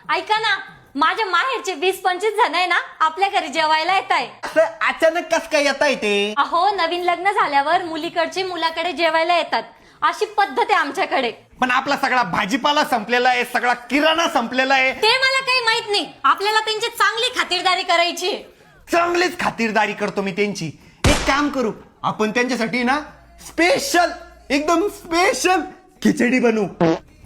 ऐका ना, माझ्या माहेरचे 20-25 जण आहे ना आपल्या घरी जेवायला येत आहे. असं अचानक कस काय येता येते? अहो, नवीन लग्न झाल्यावर मुलीकडचे मुलाकडे जेवायला येतात, अशी पद्धत आहे आमच्याकडे. पण आपला सगळा भाजीपाला संपलेला आहे, सगळा किराणा संपलेला आहे. ते मला काही माहित नाही, आपल्याला त्यांची चांगली खातिरदारी करायची. चांगलीच खातिरदारी करतो मी त्यांची. एक काम करू, आपण त्यांच्यासाठी ना स्पेशल, एकदम स्पेशल खिचडी बनवू.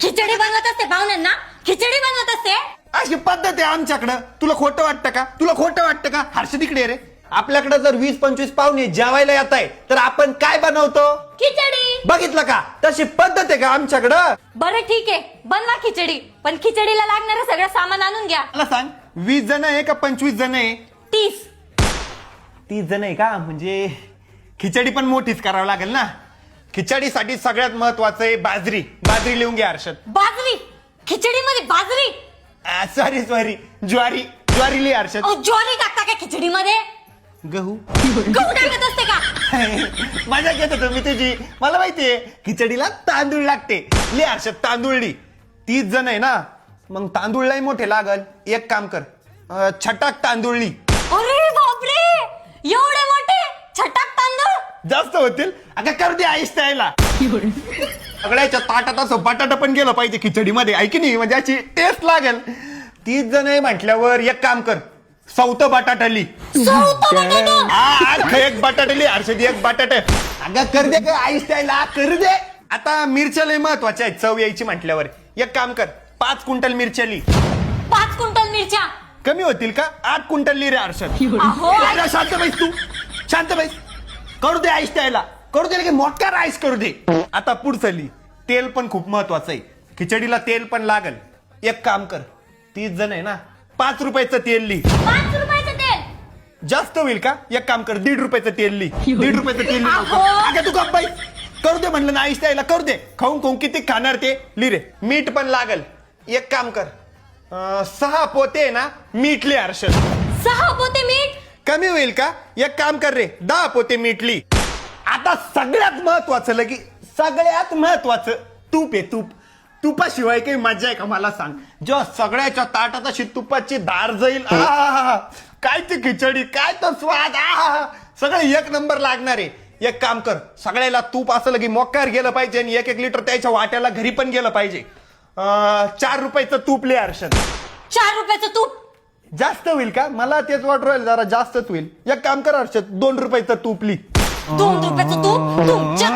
खिचडी बनवत असते पाहुण्यांना, खिचडी बनवत असते. अशी पद्धत आहे आमच्याकडं. तुला खोटं वाटतं का? तुला खोटं वाटतं का? हर्ष तिकडे रे. आपल्याकडे जर 20-25 पाहुणे जेवायला येत आहे तर आपण काय बनवतो? खिचडी. बघितलं का? तशी पद्धत आहे का आमच्याकडं? बरं ठीक आहे, बनवा खिचडी, पण खिचडीला लागणारं सगळं सामान आणून घ्या. मला सांग, 20 जण आहे का 25 जण आहे? 30 जण आहे का? म्हणजे खिचडी पण मोठीच करावं लागेल ना. खिचडीसाठी सगळ्यात महत्वाचं आहे बाजरी. बाजरी लिहून घ्या हर्षद. बाजरी? खिचडीमध्ये बाजरी? सॉरी ज्वारी. ज्वारी लिहा हर्षद. ज्वारी टाकता का खिचडीमध्ये? गहू. गहू टाकत असते का? मजा घेत होतो मी तुझी. मला माहितीये खिचडीला तांदूळ लागते. लिहा हर्षद, तांदूळ लिह. 30 जण आहे ना, मग तांदूळलाही मोठे लागल. एक काम कर, छटाक तांदूळ लिह. अरे बापरे, एवढे मोठे छटाक तांदूळ? जास्त होतील. अगं कर दे आईस त्याला. सगळ्याच्या ताटात असं बटाटा पण गेलं पाहिजे खिचडीमध्ये, ऐकी नाही, म्हणजे याची टेस्ट लागेल. 30 जण आहे म्हटल्यावर एक काम कर, सौत बटाटा लिह. एक बटाटा लिह हर्षद, एक बटाटा. अगं कर दे का आईस त्याला, कर दे. आता मिरच्या लय महत्वाच्या आहेत चव यायची म्हटल्यावर. एक काम कर, 5 क्विंटल मिरच्या लिह. 5 क्विंटल मिरच्या कमी होतील का? 8 क्विंटल लिह रे हर्षद. अहो, शांत बैस तू, शांत बैस. करू दे आईस त्याला, करू दे की मोठा राईस करू दे. आता पुढचं लिह. तेल पण खूप महत्वाचं आहे, खिचडीला तेल पण लागल. एक काम कर, 30 जण आहे ना, 5 रुपयाचं तेल लिह. 5 रुपयाचं तेल जास्त होईल का? एक काम कर, 1.5 रुपयाचं तेल लिह. 1.5 रुपयाचं तेल लिह. अहो. अगं तू गप्प बैस. करू दे म्हणलं ना आईस त्याला, करू दे. खाऊन किती खाणार ते लिह रे. मीठ पण लागल. एक काम कर, 6 पोते ना मीठ लिह हर्षद. 6 पोते मीठ? कमी होईल का? एक काम कर रे, 10 पोते मीठ लिह. आता सगळ्यात महत्वाचं लगी, सगळ्यात महत्वाचं तूप आहे. तूप. तुपाशिवाय काही मजा आहे का मला सांग? जेव्हा सगळ्याच्या ताटात अशी तुपाची धार जाईल, काय ती खिचडी, काय तो स्वाद, सगळं एक नंबर लागणार आहे. एक काम कर, सगळ्याला तूप असं लगी मोक्यावर गेलं पाहिजे आणि 1-1 लिटर त्याच्या वाट्याला घरी पण गेलं पाहिजे. 4 रुपयाचं तूप लिह हर्षद. 4 रुपयाचं तूप जास्त होईल का? मला तेच वाटू राहील, जरा जास्तच होईल. एक काम कर हर्षद, 2 रुपयाचं तूप लिह. 2 रुपयाचं तूप? तुमच्या